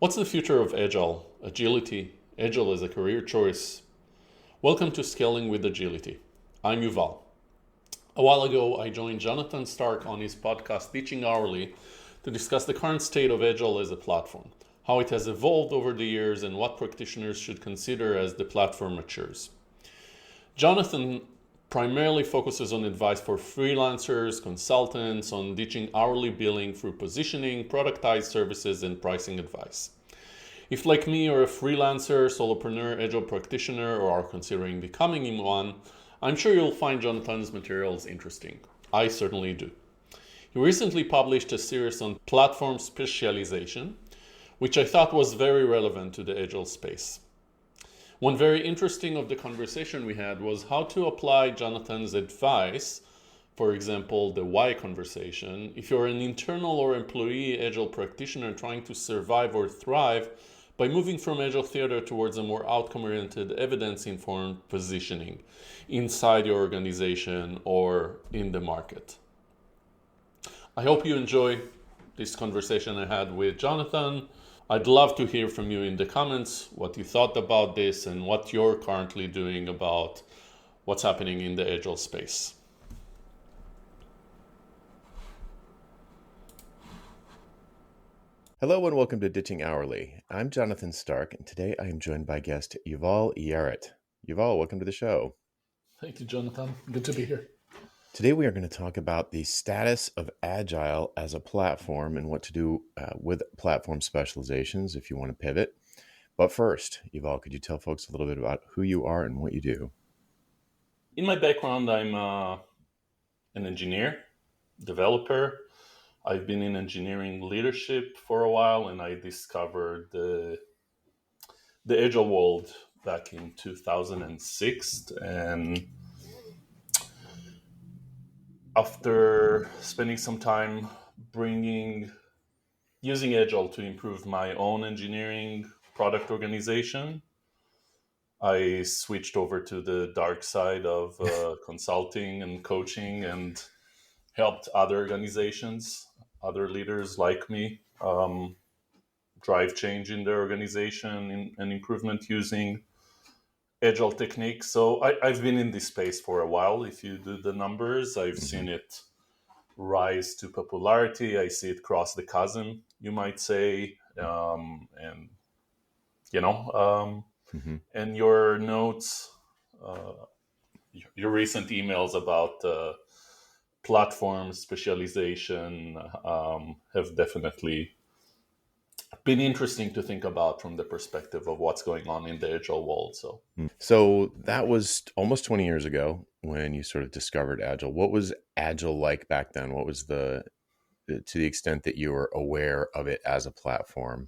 What's the future of Agile? Agility. Agile as a career choice. Welcome to Scaling with Agility. I'm Yuval. A while ago, I joined Jonathan Stark on his podcast Teaching Hourly to discuss the current state of Agile as a platform, how it has evolved over the years, and what practitioners should consider as the platform matures. Jonathan primarily focuses on advice for freelancers, consultants, on ditching hourly billing through positioning, productized services, and pricing advice. If, like me, you're a freelancer, solopreneur, Agile practitioner, or are considering becoming one, I'm sure you'll find Jonathan's materials interesting. I certainly do. He recently published a series on platform specialization, which I thought was very relevant to the Agile space. One very interesting of the conversation we had was how to apply Jonathan's advice, for example, the why conversation, if you're an internal or employee Agile practitioner trying to survive or thrive by moving from Agile theater towards a more outcome-oriented, evidence-informed positioning inside your organization or in the market. I hope you enjoy this conversation I had with Jonathan. I'd love to hear from you in the comments what you thought about this and what you're currently doing about what's happening in the Agile space. Hello and welcome to Ditching Hourly. I'm Jonathan Stark, and today I am joined by guest Yuval Yaret. Yuval, welcome to the show. Thank you, Jonathan. Good to be here. Today we are going to talk about the status of Agile as a platform and what to do with platform specializations if you want to pivot. But first, Yuval, could you tell folks a little bit about who you are and what you do? In my background, I'm an engineer, developer. I've been in engineering leadership for a while, and I discovered the Agile world back in 2006. And after spending some time using Agile to improve my own engineering product organization, I switched over to the dark side of consulting and coaching and helped other organizations, other leaders like me, drive change in their organization and improvement using Agile techniques. So I've been in this space for a while. If you do the numbers, I've seen it rise to popularity. I see it cross the chasm, you might say. And your notes, your recent emails about platform specialization have definitely been interesting to think about from the perspective of what's going on in the Agile world. So that was almost 20 years ago when you sort of discovered Agile. What was Agile like back then? What was to the extent that you were aware of it as a platform?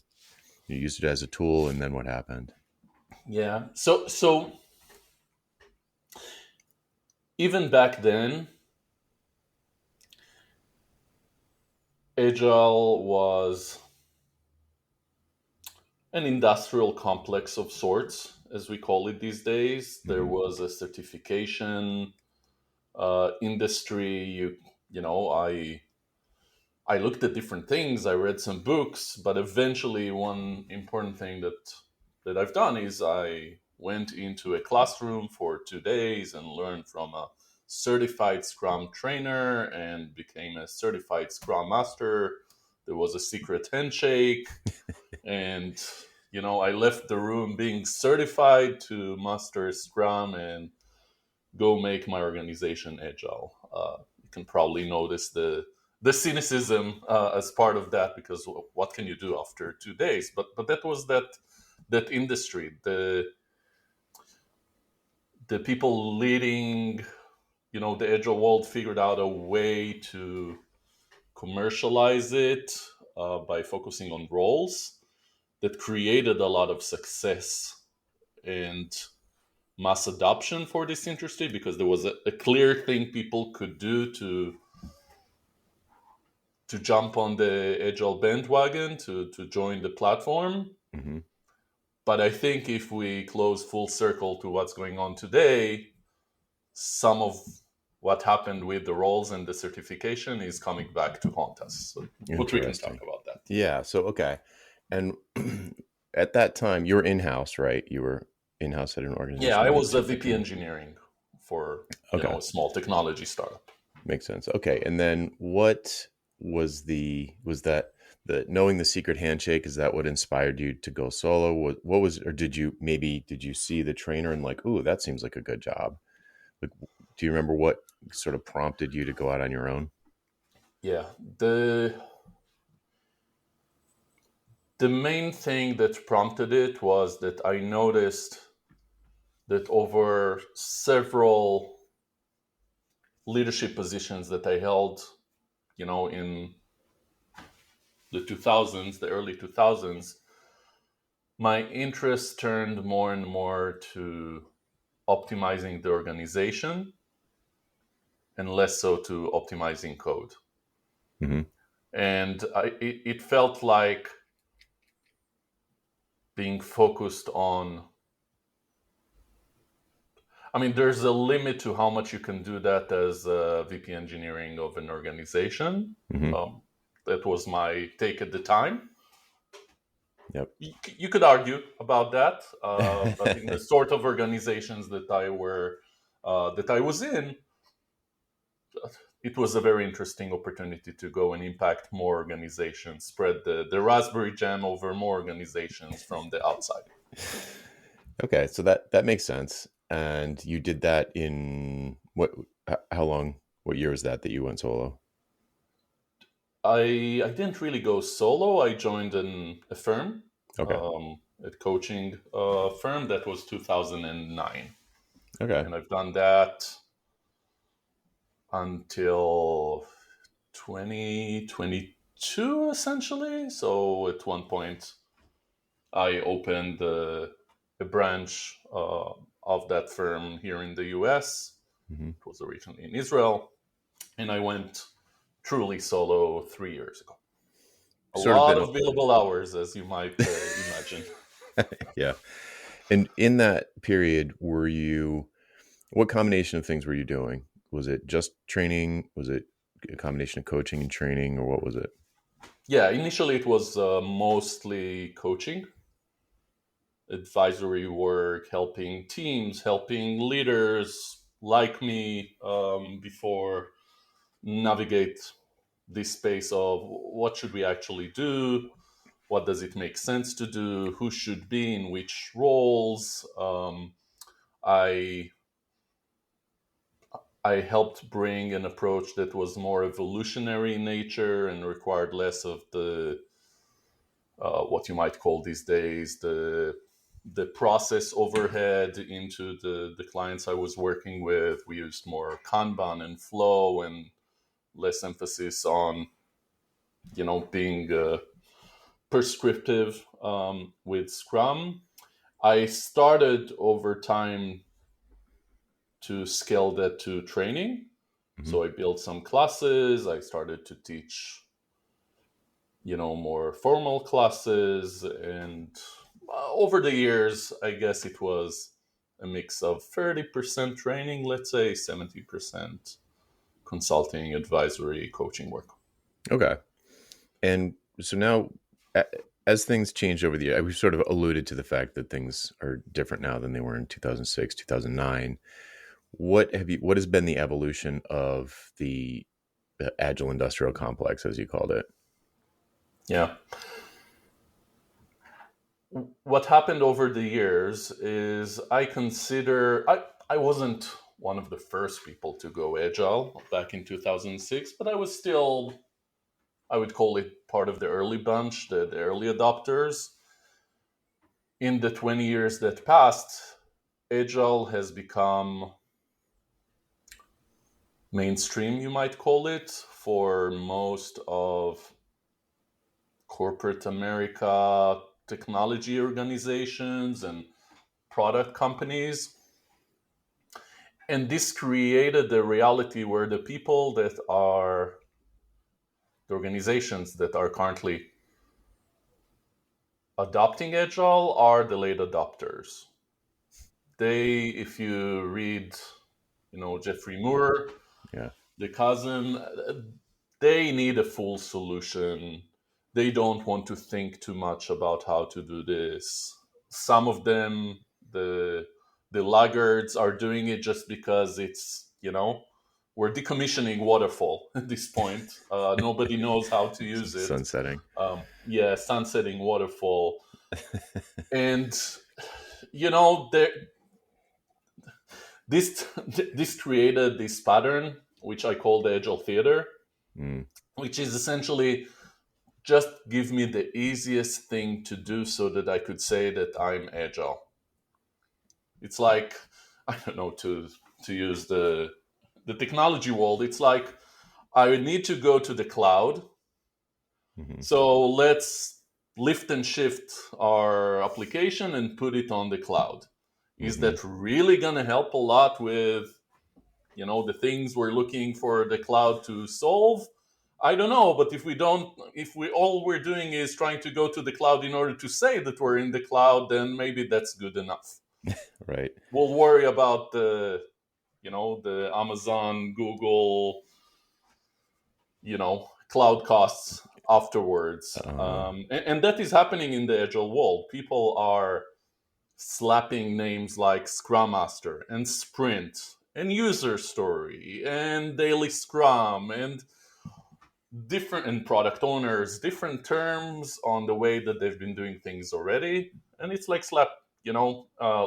You used it as a tool, and then what happened? Yeah. So even back then, Agile was an industrial complex of sorts, as we call it these days. There was a certification industry. I looked at different things. I read some books, but eventually, one important thing that I've done is I went into a classroom for 2 days and learned from a certified Scrum trainer and became a certified Scrum master. There was a secret handshake, and I left the room being certified to master Scrum and go make my organization Agile. You can probably notice the cynicism as part of that, because what can you do after 2 days? But that was that industry. The people leading, the Agile world figured out a way to commercialize it by focusing on roles that created a lot of success and mass adoption for this industry, because there was a clear thing people could do to jump on the Agile bandwagon, to join the platform. Mm-hmm. But I think if we close full circle to what's going on today, some of what happened with the roles and the certification is coming back to haunt us. So we can talk about that. Yeah. So, okay. And at that time, you were in-house, right? You were in-house at an Yeah, organization I that was was a super VP training. engineering for, Okay, a small technology startup. makes sense. Okay, and then what was that the knowing the secret handshake? Is that what inspired you to go solo? What was, or did you see the trainer and like, ooh, that seems like a good job? Like, do you remember what sort of prompted you to go out on your own? Yeah, the main thing that prompted it was that I noticed that over several leadership positions that I held, in the 2000s, the early 2000s, my interest turned more and more to optimizing the organization and less so to optimizing code. Hmm. And it felt like being focused on, I mean, there's a limit to how much you can do that as a VP engineering of an organization. Hmm. Um, that was my take at the time. Yep. You could argue about that, but in the sort of organizations that I was in, it was a very interesting opportunity to go and impact more organizations, spread the raspberry jam over more organizations from the outside. Okay, so that makes sense. And you did that in what? How long? What year was that you went solo? I didn't really go solo. I joined a firm, Okay. a coaching firm that was 2009. Okay. And I've done that until 2022, essentially. So at one point, I opened a branch of that firm here in the US. Hmm. It was originally in Israel. And I went truly solo 3 years ago. A Sort of lot been, of billable hours, as you might imagine. yeah. And in that period, what combination of things were you doing? Was it just training? Was it a combination of coaching and training, or what was it? Yeah, initially it was mostly coaching, advisory work, helping teams, helping leaders like me before navigate this space of what should we actually do, what does it make sense to do, who should be in which roles. I I helped bring an approach that was more evolutionary in nature and required less of the what you might call these days the process overhead into the clients I was working with. We used more Kanban and flow and less emphasis on being prescriptive with Scrum. I started over time to scale that to training. Hmm. So I built some classes. I started to teach, more formal classes. And over the years, I guess it was a mix of 30% training, let's say 70% consulting, advisory, coaching work. Okay. And so now, a- as things changed over the year, we've sort of alluded to the fact that things are different now than they were in 2006, 2009. What has been the evolution of the agile industrial complex, as you called it? Yeah. What happened over the years is I wasn't one of the first people to go agile back in 2006, but I was still, I would call it part of the early bunch, the early adopters. In the 20 years that passed, agile has become mainstream, you might call it, for most of corporate America, technology organizations and product companies. And this created a reality where the organizations that are currently adopting agile are the late adopters. If you read, Jeffrey Moore, Yeah. the cousin, they need a full solution. they don't want to think too much about how to do this. Some of them, the laggards, are doing it just because it's, we're decommissioning waterfall at this point. Nobody knows how to use it. Sunsetting. Yeah, sunsetting waterfall. And, you know, there, this created this pattern, which I call the Agile theater, which is essentially just give me the easiest thing to do so that I could say that I'm Agile. It's like, I don't know, to use the technology world, it's like I would need to go to the cloud. So let's lift and shift our application and put it on the cloud. Is that really going to help a lot with, the things we're looking for the cloud to solve? I don't know, but if all we're doing is trying to go to the cloud in order to say that we're in the cloud, then maybe that's good enough. Right. We'll worry about the Amazon, Google, cloud costs afterwards. And that is happening in the Agile world. People are slapping names like Scrum Master and Sprint and User Story and Daily Scrum and product owners, different terms on the way that they've been doing things already. And it's like slap,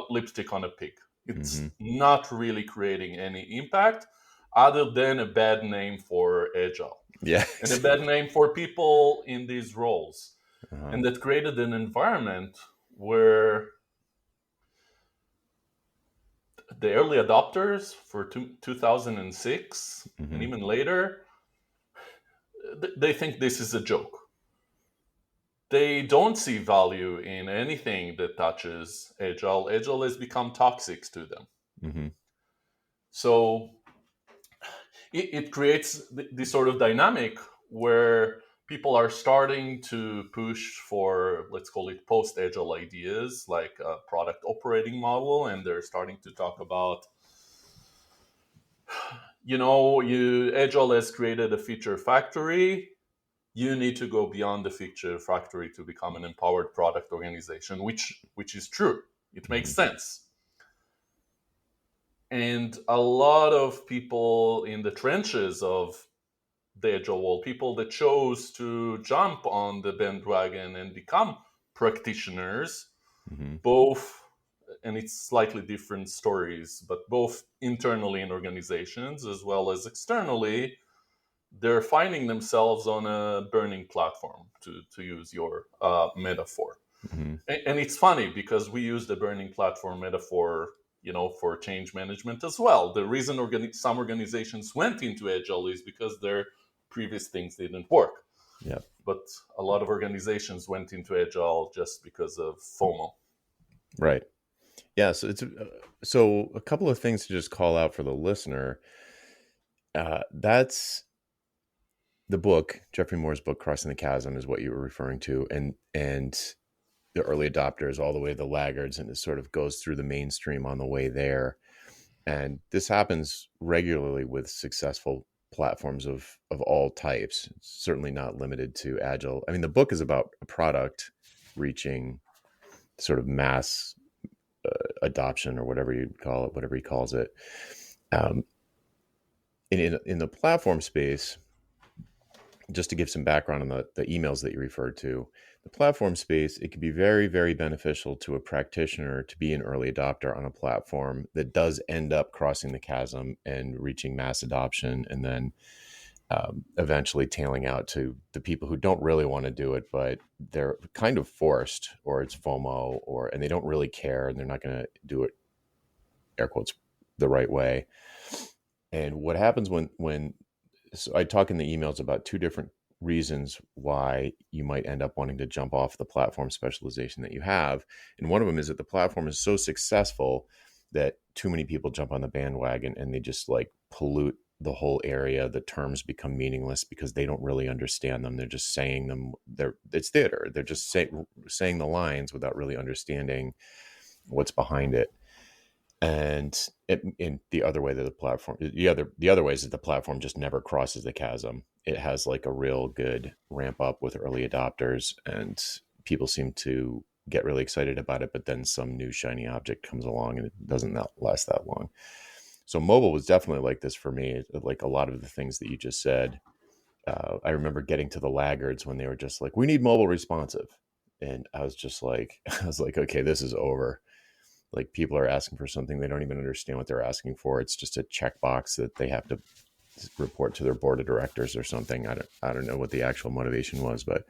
lipstick on a pig. It's not really creating any impact other than a bad name for Agile. Yeah. And a bad name for people in these roles. And that created an environment where the early adopters for 2006 and even later, they think this is a joke. They don't see value in anything that touches Agile. Agile has become toxic to them. So it creates this sort of dynamic where people are starting to push for, let's call it post-Agile ideas, like a product operating model, and they're starting to talk about, Agile has created a feature factory. You need to go beyond the feature factory to become an empowered product organization, which is true. It makes sense. And a lot of people in the trenches of the Agile world, people that chose to jump on the bandwagon and become practitioners, both, and it's slightly different stories, but both internally in organizations as well as externally, they're finding themselves on a burning platform, to use your metaphor. And it's funny because we use the burning platform metaphor, for change management as well. The reason some organizations went into Agile is because their previous things didn't work. Yeah. But a lot of organizations went into Agile just because of FOMO. Right. Yeah. So so a couple of things to just call out for the listener. That's the book, Jeffrey Moore's book, Crossing the Chasm, is what you were referring to, and the early adopters all the way to the laggards, and it sort of goes through the mainstream on the way there. And this happens regularly with successful platforms of all types. It's certainly not limited to Agile. I mean, the book is about a product reaching sort of mass adoption, or whatever you call it, whatever he calls it. In the platform space, just to give some background on the emails that you referred to, the platform space, it can be very, very beneficial to a practitioner to be an early adopter on a platform that does end up crossing the chasm and reaching mass adoption, and then eventually tailing out to the people who don't really want to do it, but they're kind of forced, or it's FOMO, and they don't really care, and they're not going to do it, air quotes, the right way. And what happens so I talk in the emails about two different reasons why you might end up wanting to jump off the platform specialization that you have. And one of them is that the platform is so successful that too many people jump on the bandwagon and they just like pollute the whole area. The terms become meaningless because they don't really understand them. They're just saying them. It's theater. They're just saying the lines without really understanding what's behind it. And in the other way that the other way is that the platform just never crosses the chasm. it has like a real good ramp up with early adopters, and people seem to get really excited about it, but then some new shiny object comes along and it doesn't last that long. So mobile was definitely like this for me. Like a lot of the things that you just said, I remember getting to the laggards when they were just like, we need mobile responsive. And I was just like, okay, this is over. Like people are asking for something. They don't even understand what they're asking for. It's just a checkbox that they have to report to their board of directors or something. I don't know what the actual motivation was, but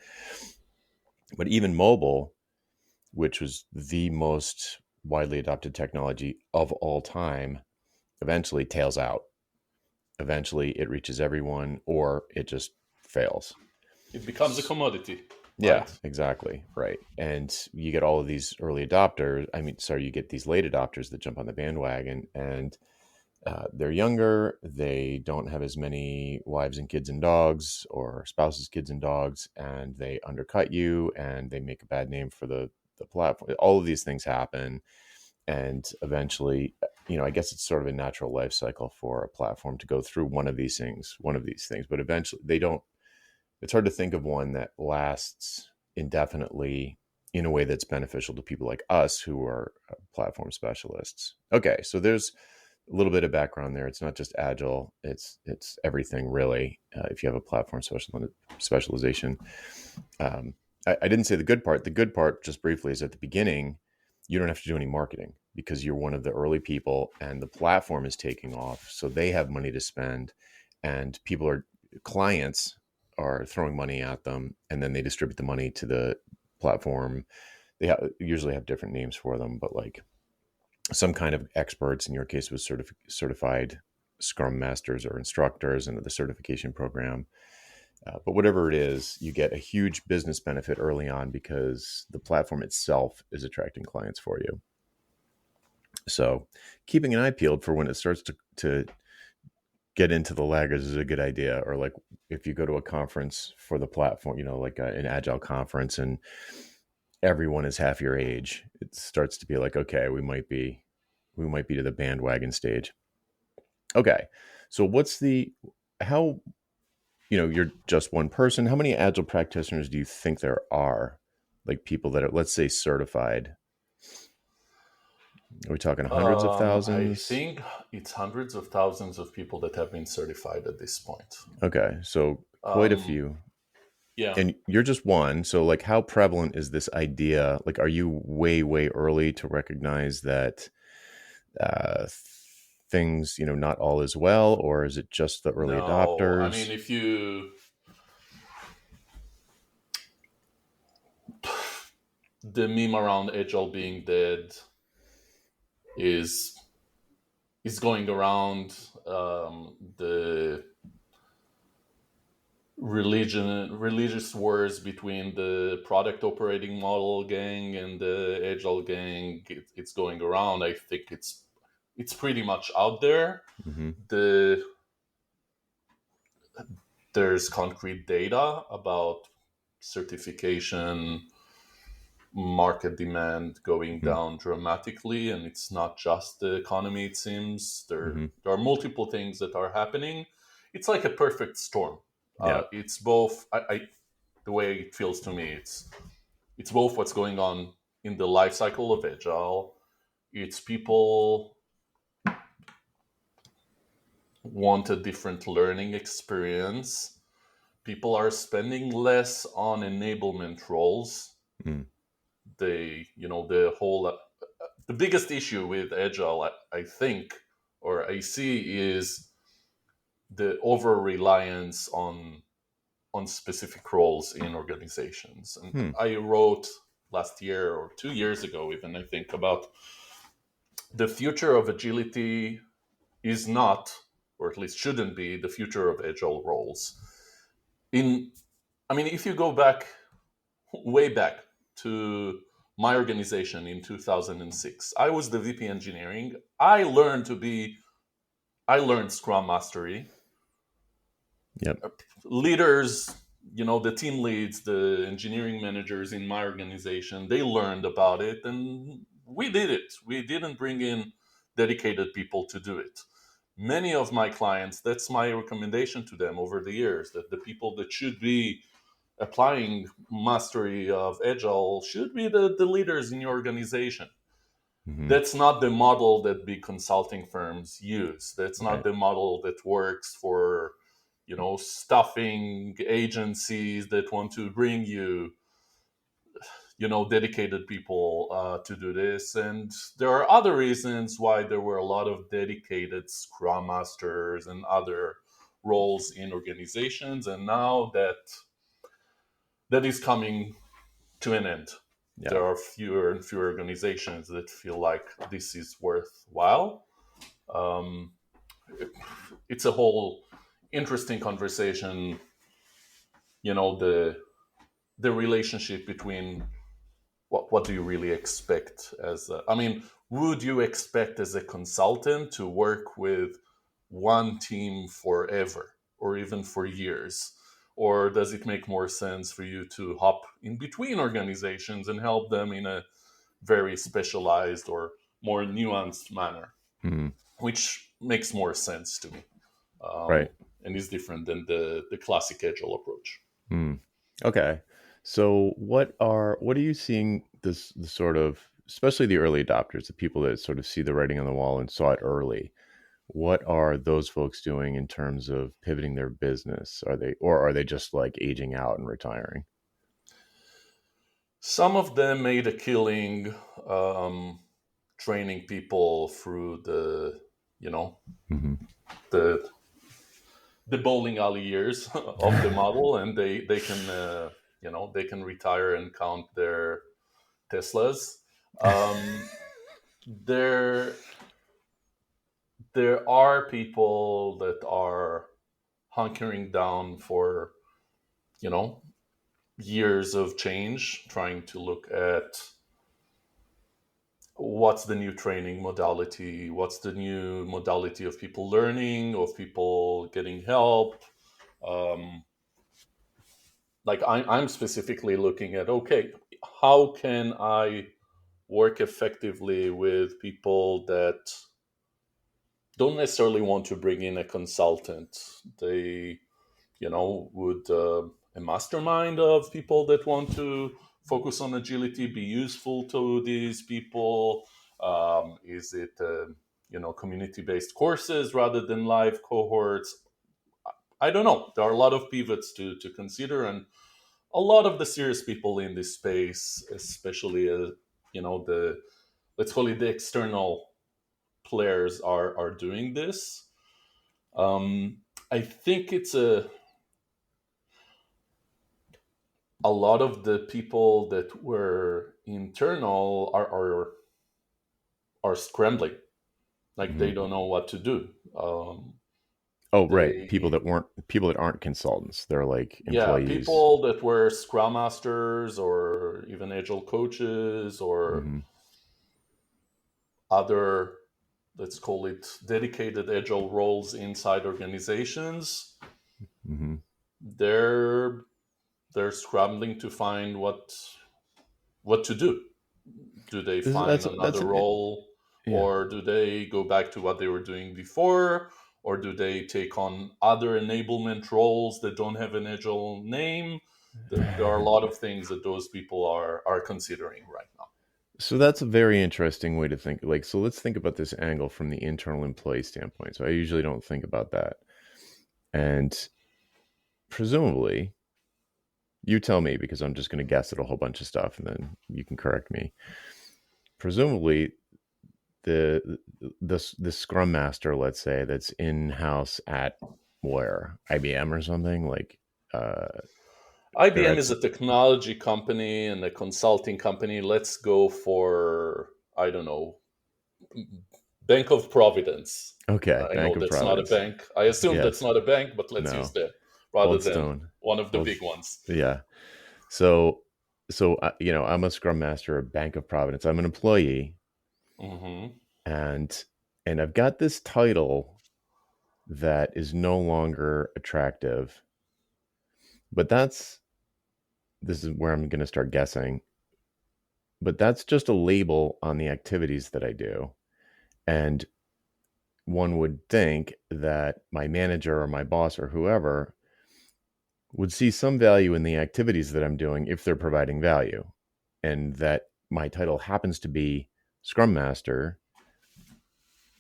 even mobile, which was the most widely adopted technology of all time, eventually tails out. Eventually it reaches everyone or it just fails. It becomes a commodity, Yeah, right? exactly. Right. And you get all of these early adopters. You get these late adopters that jump on the bandwagon, and they're younger. They don't have as many wives and kids and dogs, or spouses, kids and dogs, and they undercut you and they make a bad name for the platform. All of these things happen. And eventually, I guess it's sort of a natural life cycle for a platform to go through one of these things, but eventually they don't. It's hard to think of one that lasts indefinitely in a way that's beneficial to people like us who are platform specialists. Okay, so there's a little bit of background there. It's not just Agile; it's everything really. If you have a platform specialization, I didn't say the good part. The good part, just briefly, is at the beginning, you don't have to do any marketing because you're one of the early people, and the platform is taking off, so they have money to spend, and clients are throwing money at them, and then they distribute the money to the platform. They usually have different names for them, but like some kind of experts, in your case was certified scrum masters or instructors into the certification program. But whatever it is, you get a huge business benefit early on because the platform itself is attracting clients for you. So keeping an eye peeled for when it starts to get into the laggards is a good idea. Or like if you go to a conference for the platform, like an Agile conference, and everyone is half your age, it starts to be like, okay, we might be to the bandwagon stage. Okay. So how, you're just one person. How many Agile practitioners do you think there are? Like people that are, let's say, certified? Are we talking hundreds of I thousands? think it's hundreds of thousands of people that have been certified at this point. Okay. So quite a Um, few. yeah. And you're just one. So like how prevalent is this idea? Like, are you way, way early to recognize that uh, things, not all is well, or is it just the early No, I mean, adopters? if you the meme around Agile being dead is going around. The religious wars between the product operating model gang and the Agile gang, it's going around. I think it's pretty much out there. Mm-hmm. The There's concrete data about certification market demand going Mm-hmm. down dramatically, and it's not just the economy. It seems Mm-hmm. there are multiple things that are happening. It's like a perfect storm. Yeah. It's both. The way it feels to me, it's both what's going on in the life cycle of Agile. It's people want a different learning experience. People are spending less on enablement roles. Mm-hmm. The whole the biggest issue with Agile, I think, or I see, is the over reliance on specific roles in organizations. And Hmm. I wrote last year or 2 years ago, even, I think, about the future of agility is not, or at least shouldn't be, the future of agile roles. In I mean, if you go back, way back to my organization in 2006, I was the VP engineering. I learned Scrum Mastery. Yep. Leaders, the team leads, the engineering managers in my organization, they learned about it, and we did it. We didn't bring in dedicated people to do it. many of my clients, that's my recommendation to them over the years, that the people that should be applying mastery of Agile should be the leaders in your organization. Hmm. That's not the model that big consulting firms use. That's not Right. the model that works for, staffing agencies that want to bring you, dedicated people to do this. And there are other reasons why there were a lot of dedicated Scrum Masters and other roles in organizations. And now that is coming to an end. Yeah. There are fewer and fewer organizations that feel like this is worthwhile. Um, it's a whole interesting conversation, the relationship between what do you really expect would you expect as a consultant to work with one team forever or even for years? Or does it make more sense for you to hop in between organizations and help them in a very specialized or more nuanced manner, Hmm. which makes more sense to me, Right. and is different than the classic Agile approach. Hmm. Okay. So what are you seeing this the sort of, especially the early adopters, the people that sort of see the writing on the wall and saw it early? What are those folks doing in terms of pivoting their business? Are they just like aging out and retiring? Some of them made a killing, um, training people through you know, Hmm. the the bowling alley years of the model, and they can retire and count their Teslas. Um, there there are people that are hunkering down for you know years of change, trying to look at what's the new training modality, what's the new modality of people learning, of people getting help. Um, like I'm specifically looking at, okay, how can I work effectively with people that don't necessarily want to bring in a consultant? They, would a mastermind of people that want to focus on agility be useful to these people? Is it, community-based courses rather than live cohorts? I don't know. There are a lot of pivots to consider, and a lot of the serious people in this space, especially, the let's call it the external players, are doing this. I think it's a lot of the people that were internal are scrambling, like they Hmm. don't know what to do. Oh, right. They People that aren't consultants. They're like Yeah, employees. people that were scrum masters or even agile coaches or Hmm. other, let's call it, dedicated agile roles inside organizations. Hmm. they're they're scrambling to find what to do. Do they This is find that's another an role, yeah. or do they go back to what they were doing before, or do they take on other enablement roles that don't have an agile name? There are a lot of things that those people are considering right now. So that's a very interesting way to think. Like, so let's think about this angle from the internal employee standpoint. So I usually don't think about that. And presumably, you tell me because I'm just going to guess at a whole bunch of stuff and then you can correct me. Presumably, the scrum master, let's say, that's in house at where IBM or something like, uh, they're IBM at is a technology company and a consulting company. Let's go for, I don't know, Bank of Providence. okay, I know Bank of that's not a Providence. bank. I assume that's Yes, not a bank, but let's use no, that rather Old than Stone, one of the old, big ones. yeah. So I'm a scrum master at Bank of Providence. I'm an employee, Hmm. and I've got this title that is no longer attractive. But this is where I'm going to start guessing. But that's just a label on the activities that I do. And one would think that my manager or my boss or whoever would see some value in the activities that I'm doing if they're providing value, and that my title happens to be Scrum Master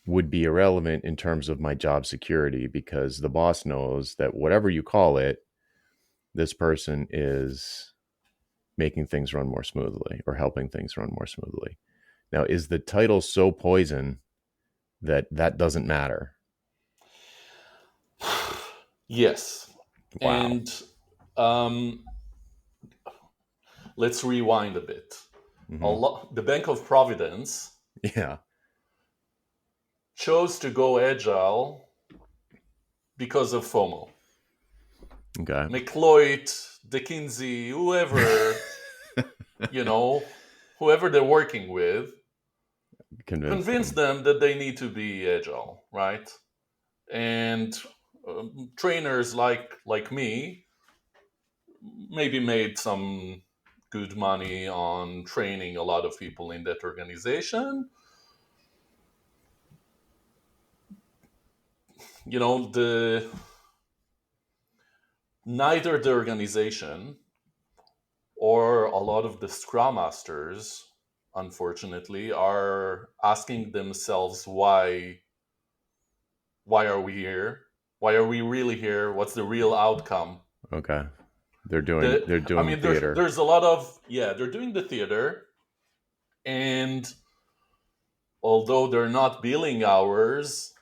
would be irrelevant in terms of my job security, because the boss knows that whatever you call it, this person is making things run more smoothly or helping things run more smoothly. Now, is the title so poison that that doesn't matter? Yes. Wow. And um, let's rewind a bit. Mm-hmm. The Bank of Providence Yeah. chose to go agile because of FOMO. Okay. McLeod, DeKinsey, whoever, whoever they're working with, convince them that they need to be agile, right? And trainers like me maybe made some good money on training a lot of people in that organization. The neither the organization or a lot of the scrum masters, unfortunately, are asking themselves why are we here? Why are we really here? What's the real outcome? Okay. They're doing theater. There's a lot of, they're doing the theater, and although they're not billing hours,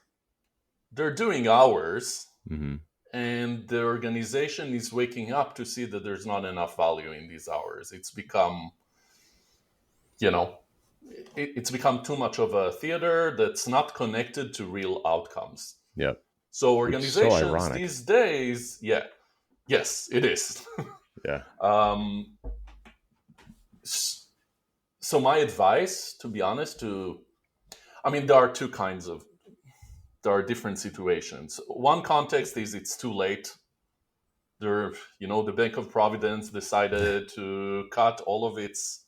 they're doing hours, Mm-hmm. and the organization is waking up to see that there's not enough value in these hours. It's become, it's become too much of a theater that's not connected to real outcomes. Yep. So Which is so organizations ironic. these days, yes, it is. Yeah. So my advice, to be honest, there are there are different situations. One context is it's too late. The Bank of Providence decided to cut all of its,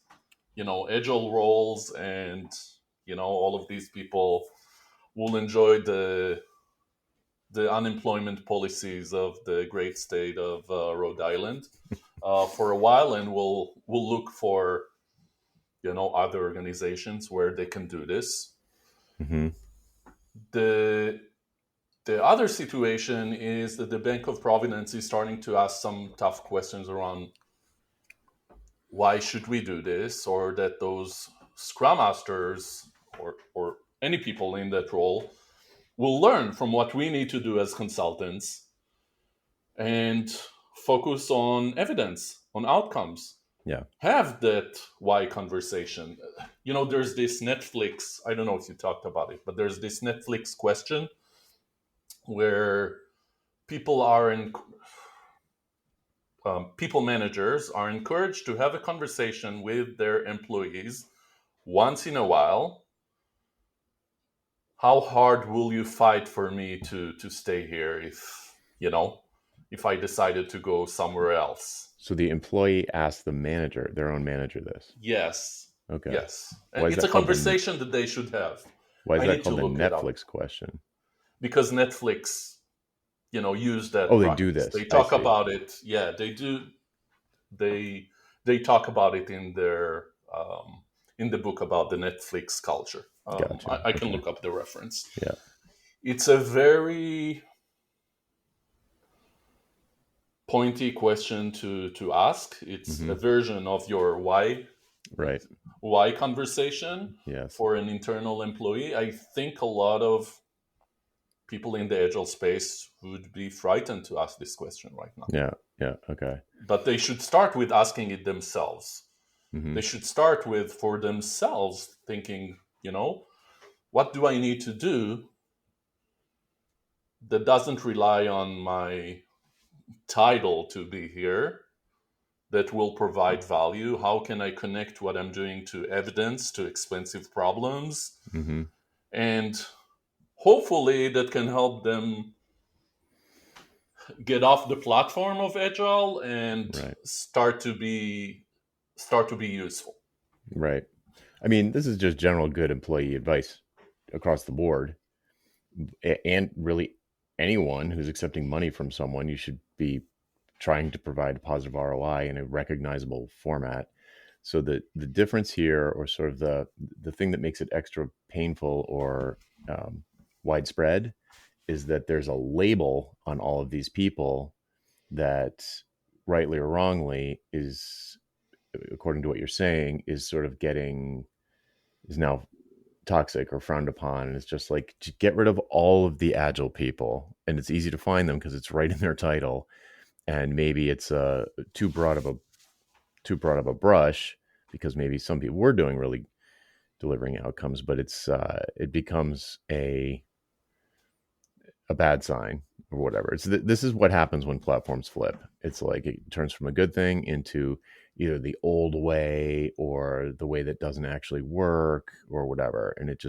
agile roles, and all of these people will enjoy the unemployment policies of the great state of Rhode Island for a while, and we'll look for other organizations where they can do this. Mm-hmm. The other situation is that the Bank of Providence is starting to ask some tough questions around why should we do this, or that those scrum masters or any people in that role will learn from what we need to do as consultants and focus on evidence, on outcomes. Yeah. Have that why conversation. There's this Netflix, I don't know if you talked about it, but there's this Netflix question where people are in people managers are encouraged to have a conversation with their employees once in a while. How hard will you fight for me to stay here if I decided to go somewhere else? So the employee asked their own manager, this. Yes. Okay. Yes. Why And is it's a that called conversation that they should have. Why is I that need to called the look it up Netflix question? because Netflix, use that Oh, they do practice. this. They I talk see. about it. Yeah, they do. They talk about it in the book about the Netflix culture. Gotcha. I can Okay. look up the reference. Yeah. It's a very pointy question to ask. It's Mm-hmm. a version of your Right. why conversation Yes. for an internal employee. I think a lot of people in the agile space would be frightened to ask this question right now. Yeah. Yeah. Okay. But they should start with asking it themselves. Mm-hmm. They should start with, for themselves, thinking, what do I need to do that doesn't rely on my title to be here, that will provide value? How can I connect what I'm doing to evidence, to expensive problems? Mm-hmm. And hopefully that can help them get off the platform of Agile and Right. start to be useful. Right. I mean, this is just general good employee advice across the board. and really anyone who's accepting money from someone, you should be trying to provide a positive ROI in a recognizable format. So the difference here, or sort of the thing that makes it extra painful or widespread, is that there's a label on all of these people that, rightly or wrongly, is, according to what you're saying, is sort of is now toxic or frowned upon. And it's just like, to get rid of all of the agile people, and it's easy to find them because it's right in their title. And maybe it's too broad of a brush, because maybe some people were doing really delivering outcomes, but it becomes a bad sign or whatever. This is what happens when platforms flip. It's like it turns from a good thing into either the old way or the way that doesn't actually work or whatever, and it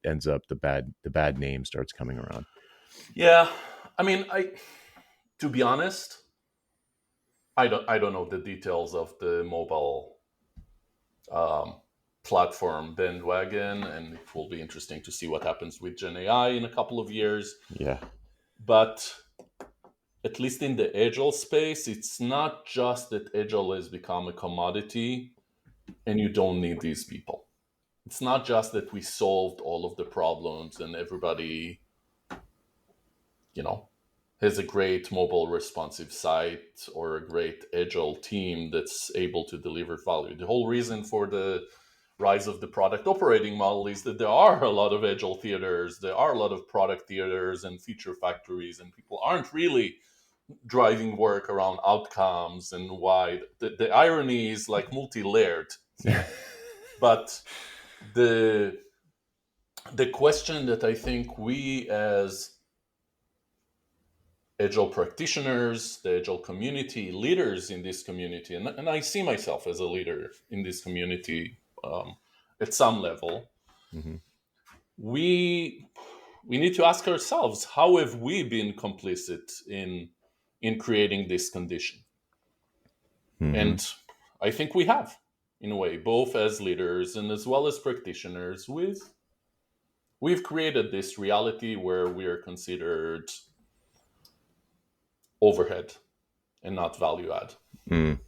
ends up the bad name starts coming around. Yeah, I mean, to be honest, I don't know the details of the mobile platform bandwagon, and it will be interesting to see what happens with Gen AI in a couple of years. Yeah. But at least in the Agile space, it's not just that Agile has become a commodity and you don't need these people. It's not just that we solved all of the problems and everybody, has a great mobile responsive site or a great Agile team that's able to deliver value. The whole reason for the rise of the product operating model is that there are a lot of Agile theaters, there are a lot of product theaters and feature factories, and people aren't really driving work around outcomes and why. The irony is like multi-layered here. But the question that I think we as Agile practitioners, the Agile community, leaders in this community, and I see myself as a leader in this community at some level, Mm-hmm. we need to ask ourselves, how have we been complicit in creating this condition? Mm-hmm. And I think we have, in a way, both as leaders and as well as practitioners. We've created this reality where we are considered overhead and not value add. Mm.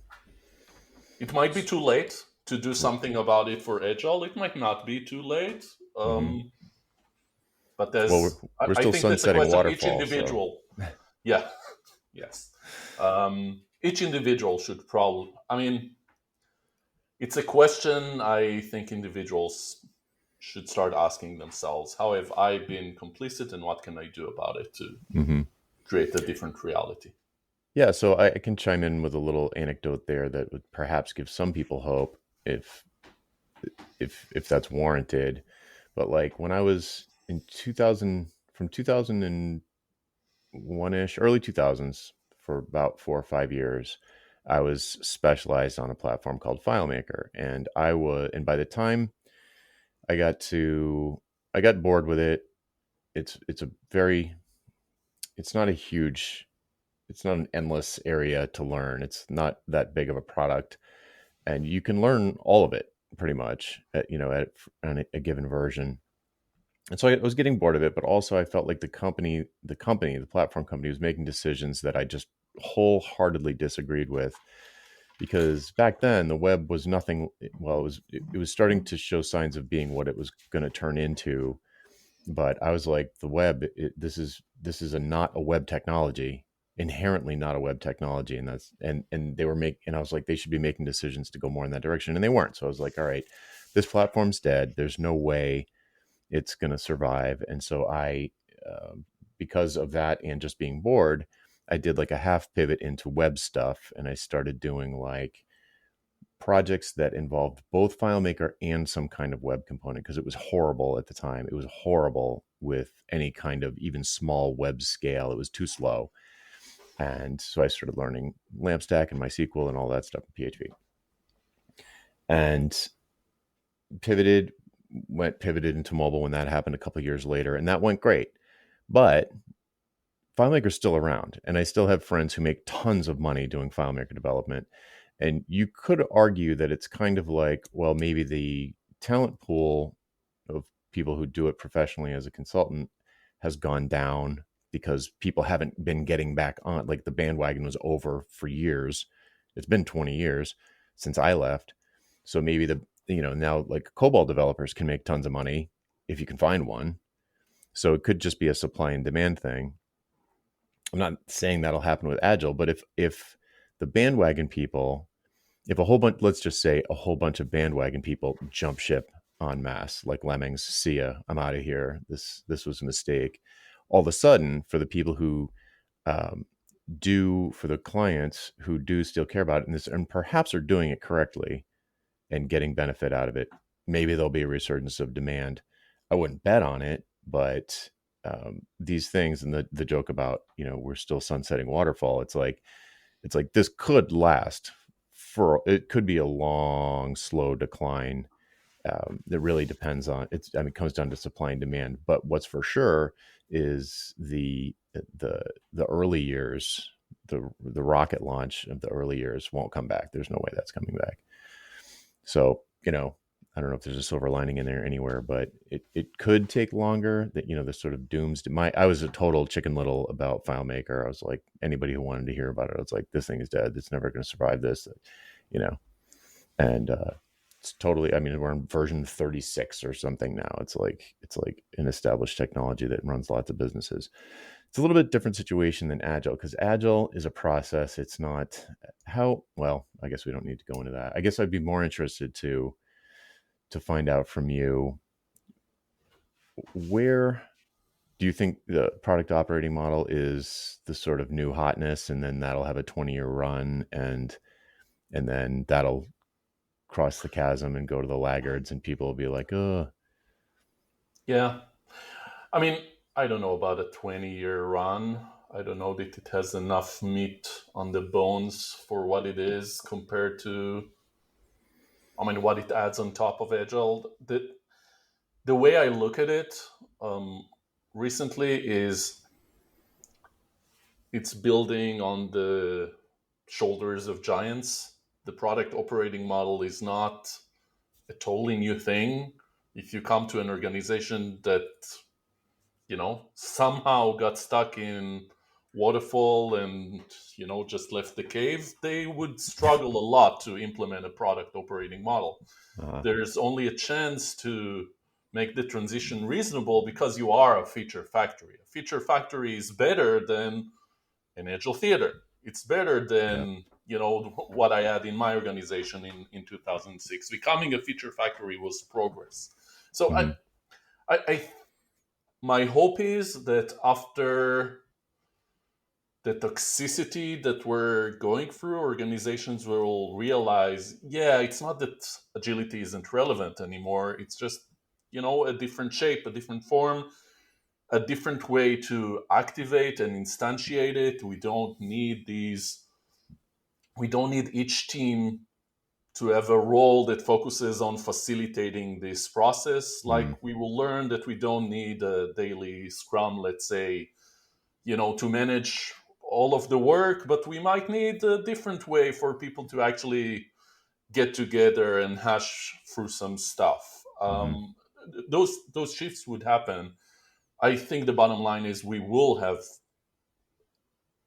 It might be too late to do something about it for Agile. It might not be too late. Mm-hmm. But Well, we're I still think that's a sunsetting question each waterfall. individual. Yeah, yes. Each individual should probably, I mean, it's a question I think individuals should start asking themselves. How have I been complicit and what can I do about it to Mm-hmm. create a different reality? Yeah, so I can chime in with a little anecdote there that would perhaps give some people hope, if that's warranted. But like when I was in 2000, from 2001-ish, early 2000s, for about 4 or 5 years, I was specialized on a platform called FileMaker, and by the time I got I got bored with it. It's a very, it's not a huge, it's not an endless area to learn. It's not that big of a product, and you can learn all of it pretty much on a given version. And so I was getting bored of it, but also I felt like the platform company was making decisions that I just wholeheartedly disagreed with, because back then the web was nothing. Well, it was starting to show signs of being what it was going to turn into. But I was like, the web, this is not a web technology, inherently not a web technology. And and I was like, they should be making decisions to go more in that direction. And they weren't. So I was like, all right, this platform's dead. There's no way it's going to survive. And so because of that and just being bored, I did like a half pivot into web stuff. And I started doing like projects that involved both FileMaker and some kind of web component, because it was horrible at the time. It was horrible with any kind of even small web scale. It was too slow. And so I started learning LAMP stack and MySQL and all that stuff in PHP. And pivoted into mobile when that happened a couple of years later, and that went great. But FileMaker's still around, and I still have friends who make tons of money doing FileMaker development. And you could argue that it's kind of like, well, maybe the talent pool of people who do it professionally as a consultant has gone down because people haven't been getting back on. Like the bandwagon was over for years. It's been 20 years since I left. So maybe now like COBOL developers can make tons of money if you can find one. So it could just be a supply and demand thing. I'm not saying that'll happen with Agile, but if the bandwagon people, if a whole bunch, let's just say a whole bunch of bandwagon people jump ship en masse, like lemmings, see ya, I'm out of here. This was a mistake. All of a sudden, for the people who um, for the clients who do still care about it and perhaps are doing it correctly and getting benefit out of it, maybe there'll be a resurgence of demand. I wouldn't bet on it, but these things and the joke about, we're still sunsetting waterfall. It's like this could last it could be a long, slow decline. That really depends on it comes down to supply and demand. But what's for sure is the early years, the rocket launch of the early years won't come back. There's no way that's coming back. So, I don't know if there's a silver lining in there anywhere, but it could take longer. That this sort of I was a total Chicken Little about FileMaker. I was like, anybody who wanted to hear about it, I was like, this thing is dead. It's never going to survive this, and it's totally. I mean, we're on version 36 or something now. It's like an established technology that runs lots of businesses. It's a little bit different situation than Agile, because Agile is a process. It's not I guess we don't need to go into that. I guess I'd be more interested to find out from you, where do you think the product operating model is the sort of new hotness, and then that'll have a 20-year run, and then that'll cross the chasm and go to the laggards, and people will be like, oh. Yeah. I mean, I don't know about a 20-year run. I don't know that it has enough meat on the bones for what it is compared to, what it adds on top of Agile. The way I look at it recently is it's building on the shoulders of giants. The product operating model is not a totally new thing. If you come to an organization that, somehow got stuck in waterfall and, just left the cave, they would struggle a lot to implement a product operating model. There's only a chance to make the transition reasonable because you are a feature factory. A feature factory is better than an Agile theater. It's better than, what I had in my organization in 2006. Becoming a feature factory was progress. So Mhm. I my hope is that after the toxicity that we're going through, organizations will realize, it's not that agility isn't relevant anymore. It's just, a different shape, a different form, a different way to activate and instantiate it. We don't need each team to have a role that focuses on facilitating this process. Like we will learn that we don't need a daily scrum, let's say, to manage all of the work, but we might need a different way for people to actually get together and hash through some stuff. Those shifts would happen. I think the bottom line is we will have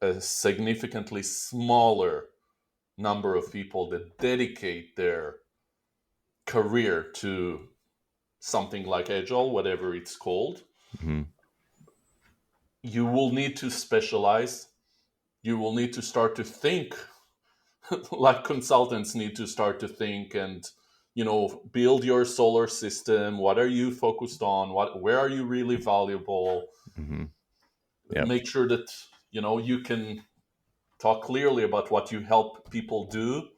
a significantly smaller number of people that dedicate their career to something like Agile, whatever it's called. Mhm. You will need to specialize. You will need to start to think like consultants need to start to think and build your solar system. What are you focused on? Where are you really valuable? Mhm. Yep. Make sure that you can talk clearly about what you help people do,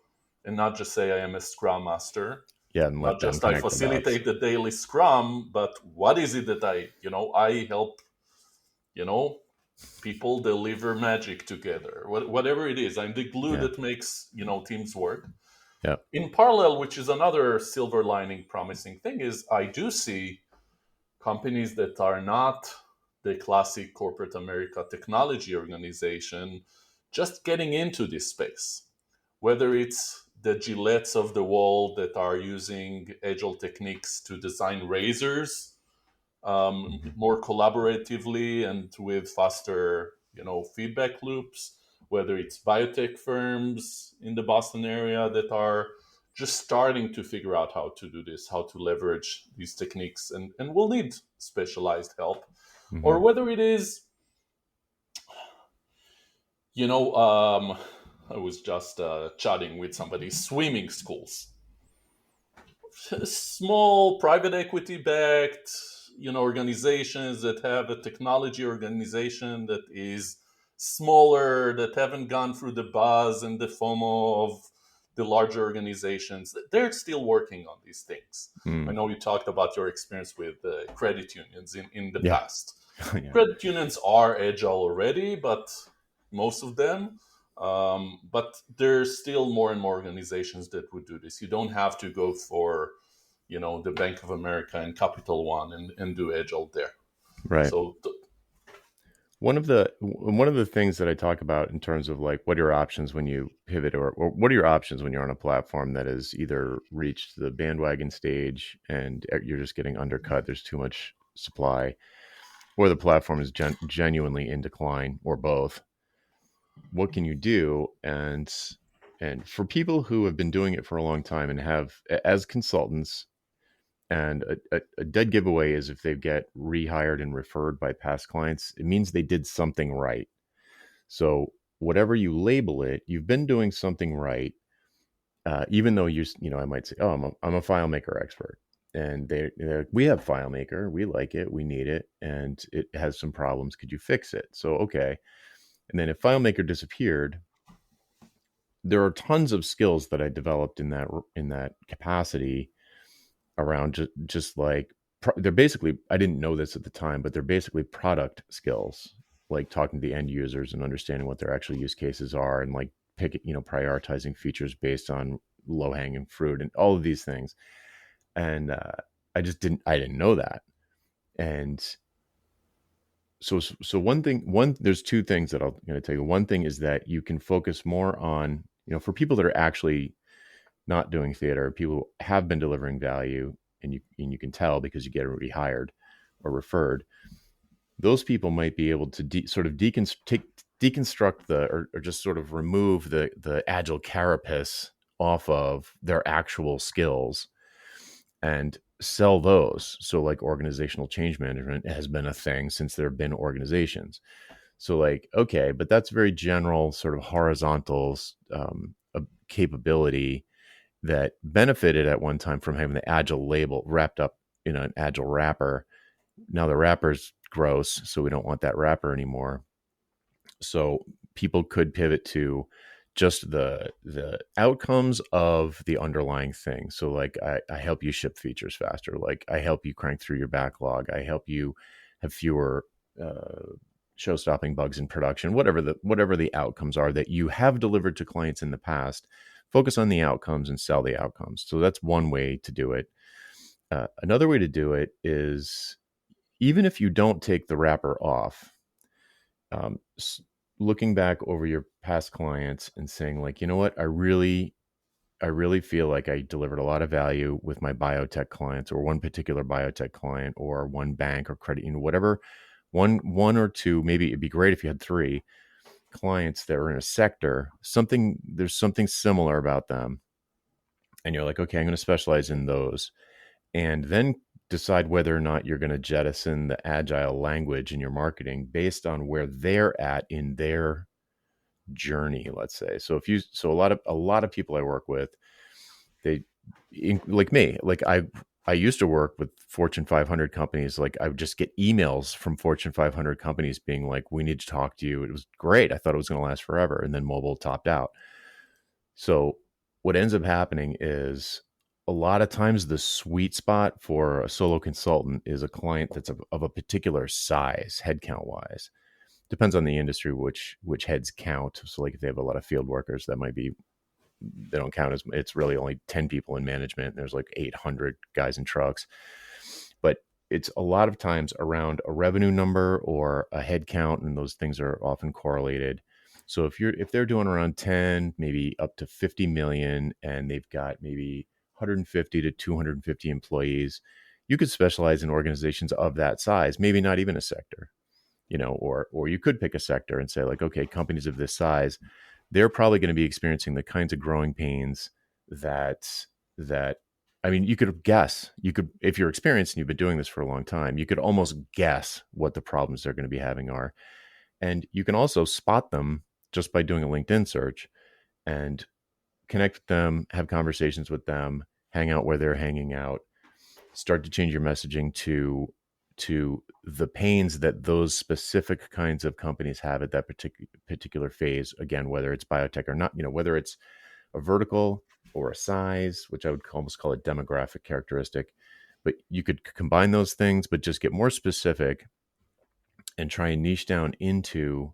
and not just say I am a scrum master. Yeah, and let Not them just I connect the dots. facilitate the daily scrum, but what is it that I help people deliver magic together. Whatever it is, I'm the glue Yeah. that makes teams work. Yeah. In parallel, which is another silver lining promising thing, is I do see companies that are not the classic corporate America technology organization just getting into this space. Whether it's the Gillettes of the world that are using agile techniques to design razors Mm-hmm. more collaboratively and with faster, feedback loops. Whether it's biotech firms in the Boston area that are just starting to figure out how to do this, how to leverage these techniques, and will need specialized help, Mm-hmm. or whether it is, you know, I was just chatting with somebody, swimming schools, small private equity backed, organizations that have a technology organization that is smaller, that haven't gone through the buzz and the FOMO of the larger organizations. They're still working on these things. I Mm. know you talked about your experience with credit unions in the Yeah. past. Yeah. Credit unions are agile already, but most of them. But there's still more and more organizations that would do this. You don't have to go for, the Bank of America and Capital One and do agile there. Right. So One of the things that I talk about in terms of like what are your options when you pivot, or what are your options when you're on a platform that has either reached the bandwagon stage and you're just getting undercut, there's too much supply, or the platform is genuinely in decline, or both. What can you do? And for people who have been doing it for a long time and have as consultants, and a dead giveaway is if they get rehired and referred by past clients, it means they did something right. So whatever you label it, you've been doing something right. Even though I might say, oh, I'm a FileMaker expert, and they're like, we have FileMaker, we like it, we need it, and it has some problems. Could you fix it? So okay, and then if FileMaker disappeared, there are tons of skills that I developed in that capacity around just like they're basically, I didn't know this at the time, but they're basically product skills, like talking to the end users and understanding what their actual use cases are, and like prioritizing features based on low hanging fruit and all of these things. And I didn't know that. And so there's two things that I'm going to tell you. One thing is that you can focus more on, for people that are actually not doing theater, people who have been delivering value, and you can tell because you get rehired or referred. Those people might be able to sort of deconstruct or just sort of remove the agile carapace off of their actual skills and sell those. So like organizational change management has been a thing since there have been organizations. So like, okay, but that's very general, sort of horizontal capability that benefited at one time from having the agile label wrapped up in an agile wrapper. Now the wrapper's gross, so we don't want that wrapper anymore. So people could pivot to just the outcomes of the underlying thing. So like I help you ship features faster. Like I help you crank through your backlog. I help you have fewer show-stopping bugs in production. Whatever the outcomes are that you have delivered to clients in the past, focus on the outcomes and sell the outcomes. So that's one way to do it. Another way to do it is, even if you don't take the wrapper off, um, looking back over your past clients and saying like, you know what, I really feel like I delivered a lot of value with my biotech clients, or one particular biotech client, or one bank or credit, whatever, one or two, maybe it'd be great if you had three clients that are in a sector, there's something similar about them. And you're like, okay, I'm going to specialize in those. And then decide whether or not you're going to jettison the agile language in your marketing based on where they're at in their journey, let's say. So a lot of people I work with, they, like me, like I used to work with Fortune 500 companies. Like I would just get emails from Fortune 500 companies being like, we need to talk to you. It was great. I thought it was going to last forever. And then mobile topped out. So what ends up happening is, a lot of times the sweet spot for a solo consultant is a client that's of a particular size, headcount wise. Depends on the industry, which heads count. So like if they have a lot of field workers, that might be, they don't count as, it's really only 10 people in management. And there's like 800 guys in trucks. But it's a lot of times around a revenue number or a head count, and those things are often correlated. So if they're doing around 10, maybe up to 50 million, and they've got maybe 150 to 250 employees, you could specialize in organizations of that size, maybe not even a sector, or you could pick a sector and say like, okay, companies of this size, they're probably going to be experiencing the kinds of growing pains that I mean, you could guess, if you're experienced and you've been doing this for a long time, you could almost guess what the problems they're going to be having are. And you can also spot them just by doing a LinkedIn search and connect with them, have conversations with them, hang out where they're hanging out, start to change your messaging to the pains that those specific kinds of companies have at that particular phase. Again, whether it's biotech or not, whether it's a vertical or a size, which I would almost call a demographic characteristic. But you could combine those things, but just get more specific and try and niche down into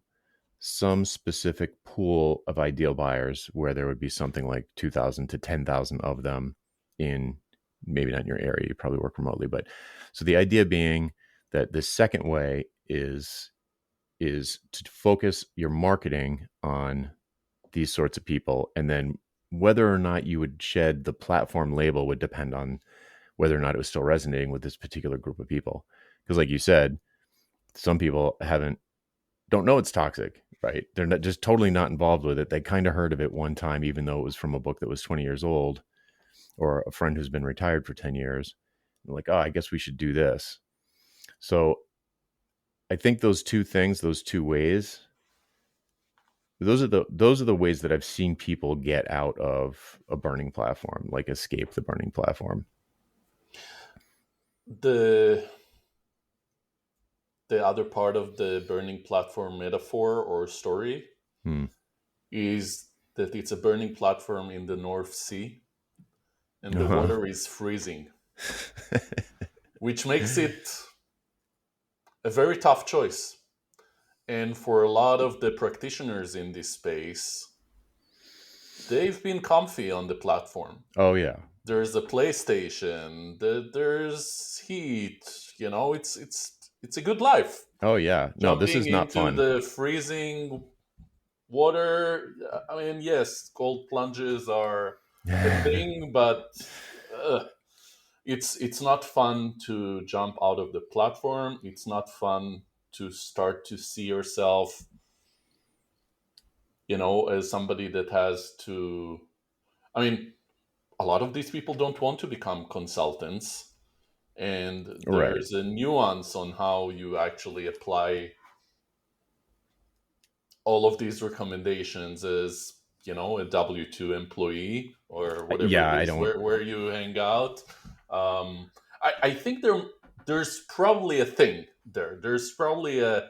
some specific pool of ideal buyers where there would be something like 2,000 to 10,000 of them in, maybe not in your area, you probably work remotely. But so the idea being that the second way is to focus your marketing on these sorts of people. And then whether or not you would shed the platform label would depend on whether or not it was still resonating with this particular group of people. Because like you said, some people don't know it's toxic, right? They're not, just totally not involved with it. They kind of heard of it one time, even though it was from a book that was 20 years old or a friend who's been retired for 10 years. They're like, oh, I guess we should do this. So I think those two things, those two ways, those are the ways that I've seen people get out of a burning platform, like escape the burning platform. The other part of the burning platform metaphor or story is that it's a burning platform in the North Sea and the water is freezing, which makes it a very tough choice. And for a lot of the practitioners in this space, they've been comfy on the platform. Oh yeah. There's a PlayStation, there's heat, it's a good life. Oh yeah. No, this is not fun. Jumping into the freezing water. I mean, yes, cold plunges are a thing, but it's not fun to jump out of the platform. It's not fun to start to see yourself, as somebody that has to. I mean, a lot of these people don't want to become consultants, and there's a nuance on how you actually apply all of these recommendations as a W-2 employee or whatever it is, where you hang out. I think there's probably a thing there. There's probably I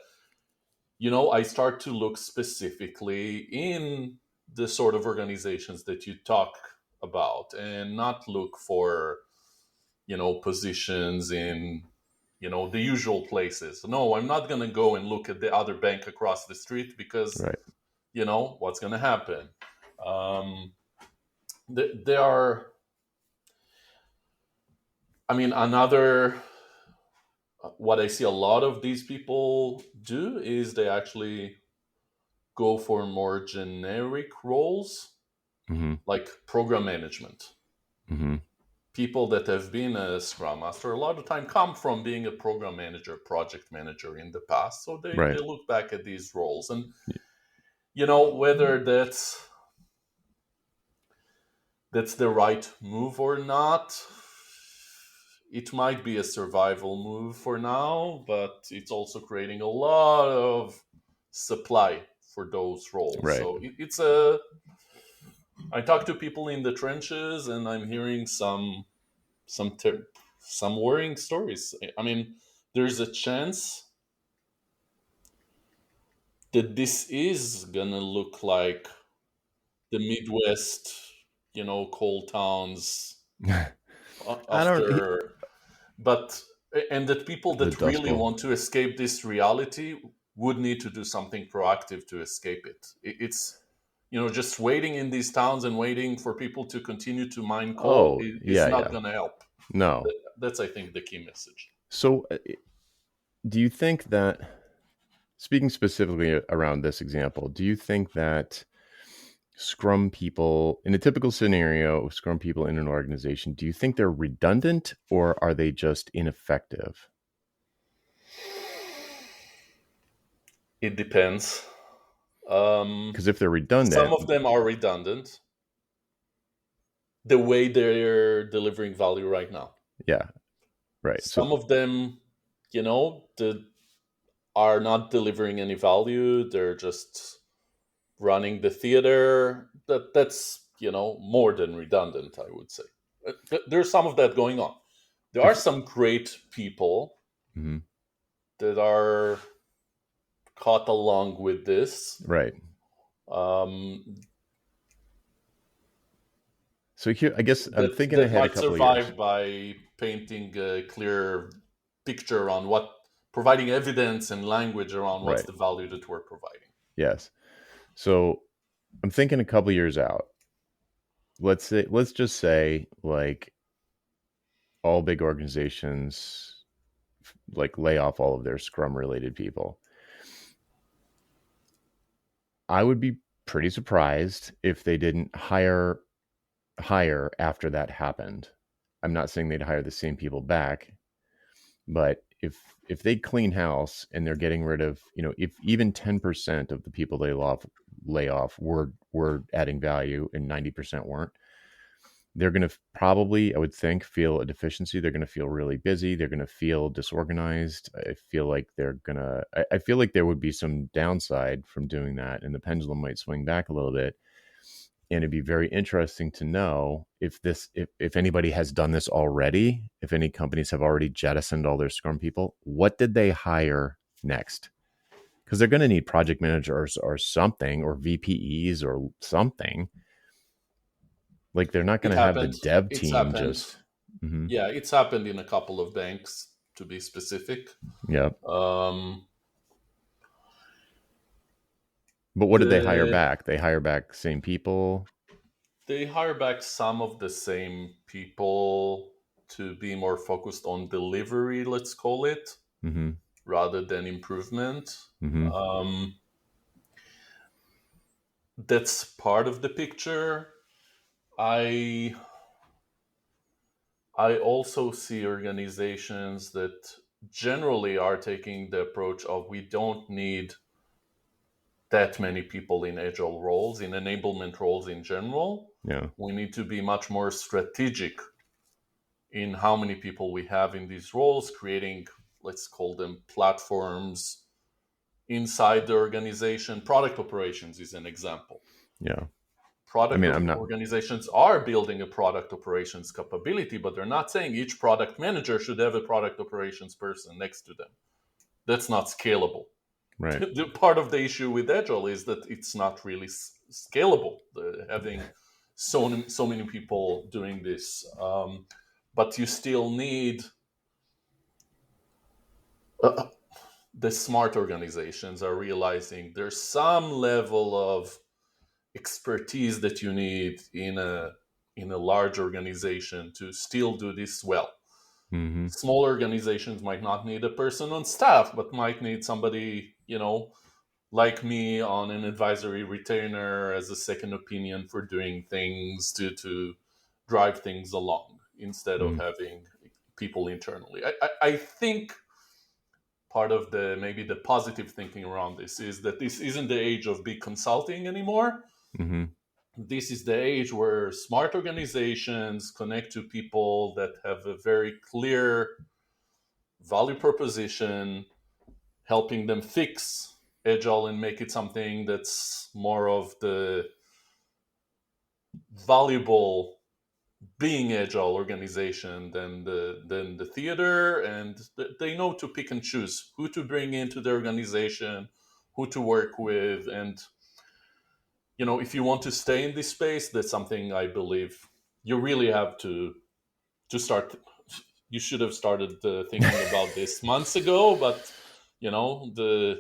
start to look specifically in the sort of organizations that you talk about and not look for, positions in, the usual places. No, I'm not going to go and look at the other bank across the street because, what's going to happen. There are, what I see a lot of these people do is they actually go for more generic roles, like program management. People that have been a Scrum Master a lot of time come from being a program manager, project manager in the past. So they look back at these roles. And, whether that's the right move or not, it might be a survival move for now, but it's also creating a lot of supply for those roles. So I talk to people in the trenches, and I'm hearing some worrying stories. I mean, there's a chance that this is gonna look like the Midwest, coal towns after. And that people that really want to escape this reality would need to do something proactive to escape it. It's just waiting in these towns and waiting for people to continue to mine coal is not going to help. No. That's, I think, the key message. So do you think that, speaking specifically around this example, do you think that Scrum people in a typical scenario, Scrum people in an organization, do you think they're redundant or are they just ineffective? It depends. Because if they're Some redundant, of them are redundant the way they're delivering value right now. yeah, right. So, Some of them, are not delivering any value. They're just running the theater. That's more than redundant, I would say. There's some of that going on. There are if some great people mhm, that are caught along with this. right. Um, So here, I guess I'm that thinking that ahead a might couple of years. survive by painting a clear picture on providing evidence and language around what's Right. the value that we're providing. Yes. So I'm thinking a couple years out. Let's just say like all big organizations like lay off all of their Scrum related people. I would be pretty surprised if they didn't hire after that happened. I'm not saying they'd hire the same people back, but if they clean house and they're getting rid of, if even 10% of the people they lay off were adding value and 90% weren't, they're going to probably, I would think, feel a deficiency. They're going to feel really busy. They're going to feel disorganized. I feel like I feel like there would be some downside from doing that, and the pendulum might swing back a little bit. And it'd be very interesting to know if anybody has done this already, if any companies have already jettisoned all their Scrum people, what did they hire next? Because they're going to need project managers or something, or VPEs or something. Like they're not going It to have the happened. dev It's team happened. just. Mhm. Yeah, it's happened in a couple of banks, to be specific. Yeah. Um, But what did they hire the back? They hire back same people. They hire back some of the same people to be more focused on delivery, let's call it, Mm-hmm. rather than improvement. Mm-hmm. Um, that's part of the picture. I I also see organizations that generally are taking the approach of we don't need that many people in agile roles, in enablement roles in general. Yeah. We need to be much more strategic in how many people we have in these roles, creating, let's call them platforms inside the organization. Product operations is an example. Yeah. I Product mean, of I'm not. organizations are building a product operations capability, but they're not saying each product manager should have a product operations person next to them. That's not scalable. Right. The part of the issue with Agile is that it's not really scalable. Having so many people doing this, but you still need the smart organizations are realizing there's some level of expertise that you need in a large organization to still do this well. Mm-hmm. Small organizations might not need a person on staff, but might need somebody, like me on an advisory retainer as a second opinion for doing things to drive things along instead of Mm-hmm. having people internally. I think part of the maybe the positive thinking around this is that this isn't the age of big consulting anymore. Mm-hmm. This is the age where smart organizations connect to people that have a very clear value proposition, helping them fix agile and make it something that's more of the valuable being agile organization than the theater, and they know to pick and choose who to bring into the organization, who to work with. And if you want to stay in this space, that's something I believe you really have to start. You should have started thinking about this months ago, but the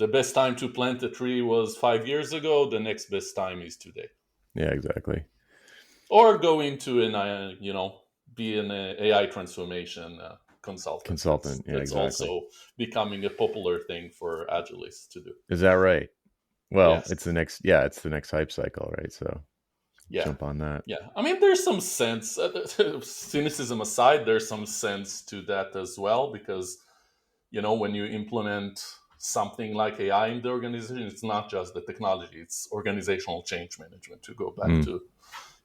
best time to plant a tree was 5 years ago. The next best time is today. Yeah. Exactly. Or go into be an AI transformation consultant. That's Consultant. Yeah. that's Exactly. also becoming a popular thing for agilists to do. Is that right? Well, Yes. it's the next, yeah, it's the next hype cycle, right? So Yeah. jump on that. Yeah. I mean, there's some sense, cynicism aside, there's some sense to that as well, because, when you implement something like AI in the organization, it's not just the technology, it's organizational change management, to go back Mm, to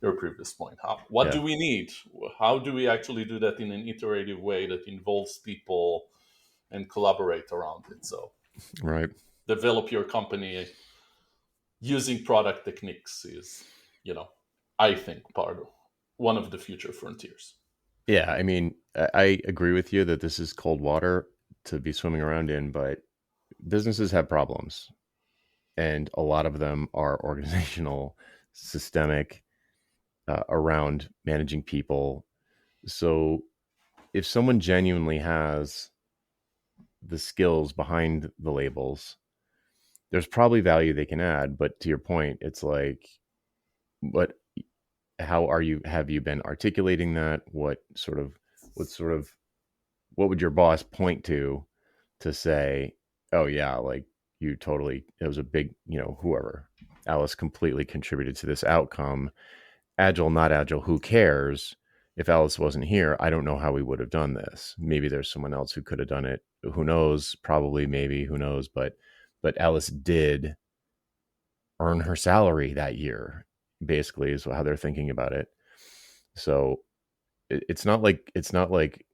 your previous point. What yeah. do we need? How do we actually do that in an iterative way that involves people and collaborate around it? So Right. develop your company using product techniques is, I think one of the future frontiers. Yeah. I mean, I agree with you that this is cold water to be swimming around in, but businesses have problems, and a lot of them are organizational, systemic, around managing people. So if someone genuinely has the skills behind the labels, there's probably value they can add. But to your point, it's like, what, how are you, have you been articulating that? What sort of, what would your boss point to say, oh yeah, like you totally, it was a big, whoever, Alice completely contributed to this outcome. Agile, not agile, who cares? If Alice wasn't here, I don't know how we would have done this. Maybe there's someone else who could have done it. Who knows? Probably, maybe, who knows? But Alice did earn her salary that year, basically, is how they're thinking about it. So it's not like it's not like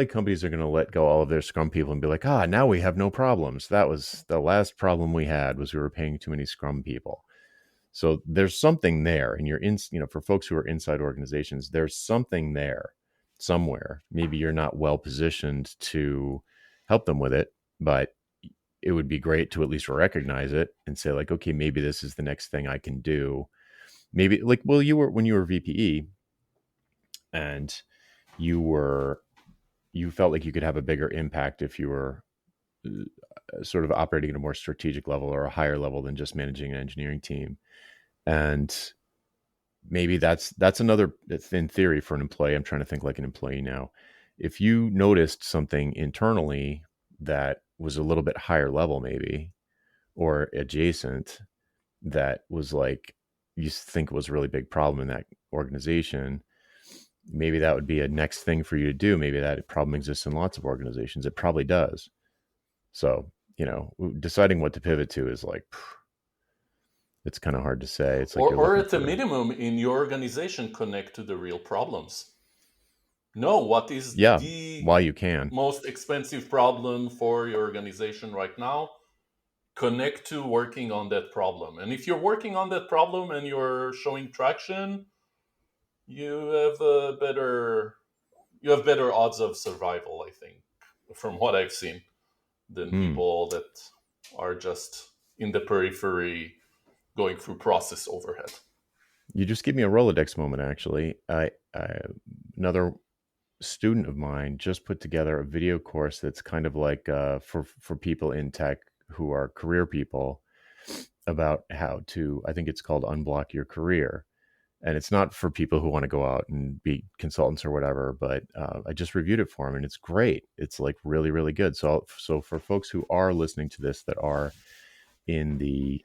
companies are going to let go all of their scrum people and be like, now we have no problems. That was the last problem we had, was we were paying too many scrum people. So there's something there, and for folks who are inside organizations, there's something there somewhere. Maybe you're not well positioned to help them with it, but it would be great to at least recognize it and say, like, okay, maybe this is the next thing I can do. Maybe, like, well, when you were VPE, and you felt like you could have a bigger impact if you were sort of operating at a more strategic level or a higher level than just managing an engineering team. And maybe that's another, in theory, for an employee. I'm trying to think like an employee now. If you noticed something internally that was a little bit higher level, maybe, or adjacent, that was like, you think was a really big problem in that organization, maybe that would be a next thing for you to do. Maybe that problem exists in lots of organizations. It probably does. So, deciding what to pivot to is like, it's kind of hard to say. It's like or you're or looking at a for, minimum in your organization, connect to the real problems. Know what is yeah, the while you can. most expensive problem for your organization right now. Connect to working on that problem, and if you're working on that problem and you're showing traction, you have a better you have better odds of survival, I think, from what I've seen, than Hmm. people that are just in the periphery going through process overhead. You just gave me a Rolodex moment, actually. Another student of mine just put together a video course that's kind of like, for people in tech who are career people, about how to, I think it's called Unblock Your Career. And it's not for people who want to go out and be consultants or whatever, but I just reviewed it for him, and it's great. It's like really, really good. So for folks who are listening to this that are in the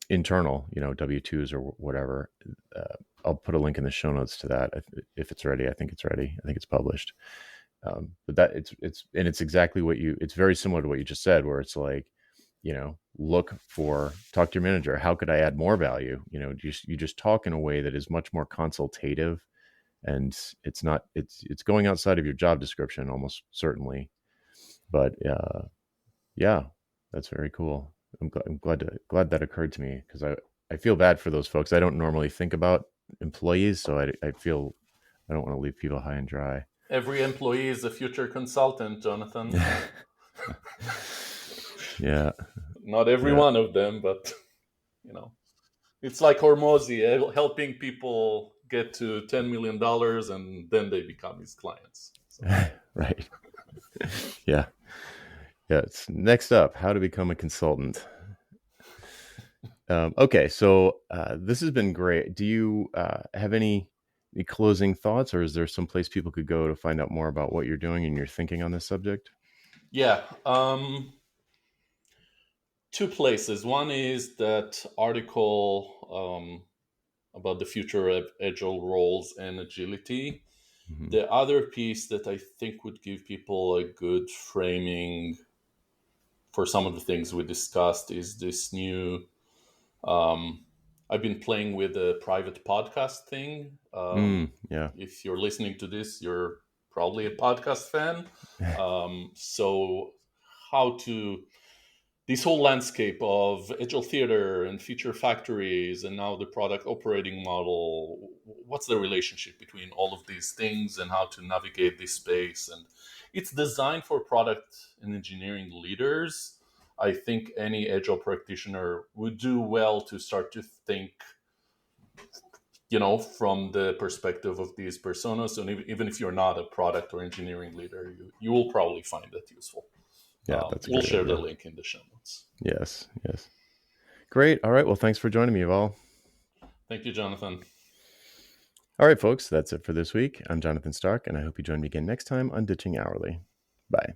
internal, W-2s or whatever, I'll put a link in the show notes to that if it's ready. I think it's ready. I think it's published. But that it's exactly it's very similar to what you just said, where it's like, talk to your manager. How could I add more value? You just talk in a way that is much more consultative, and it's going outside of your job description almost certainly. But yeah, that's very cool. I'm glad that occurred to me, because I feel bad for those folks. I don't normally think about employees, so I feel I don't want to leave people high and dry. Every employee is a future consultant, Jonathan. Yeah, Not every yeah, one of them, but you know, it's like Hormozy, helping people get to $10 million, and then they become his clients. So. right. Yeah, yeah. It's next up, how to become a consultant. Okay, so this has been great. Do you have any closing thoughts, or is there some place people could go to find out more about what you're doing and your thinking on this subject? Yeah. two places. One is that article about the future of agile roles and agility. Mm-hmm. The other piece that I think would give people a good framing for some of the things we discussed is this new. I've been playing with a private podcast thing. Yeah. If you're listening to this, you're probably a podcast fan. So, how to this whole landscape of agile theater and feature factories and now the product operating model, what's the relationship between all of these things and how to navigate this space? And it's designed for product and engineering leaders. I think any agile practitioner would do well to start to think, from the perspective of these personas. And even if you're not a product or engineering leader, you will probably find that useful. Yeah, that's a We'll great share the idea. link in the show notes. Yes. Great. All right. Well, thanks for joining me, Val. Thank you, Jonathan. All right, folks, that's it for this week. I'm Jonathan Stark, and I hope you join me again next time on Ditching Hourly. Bye.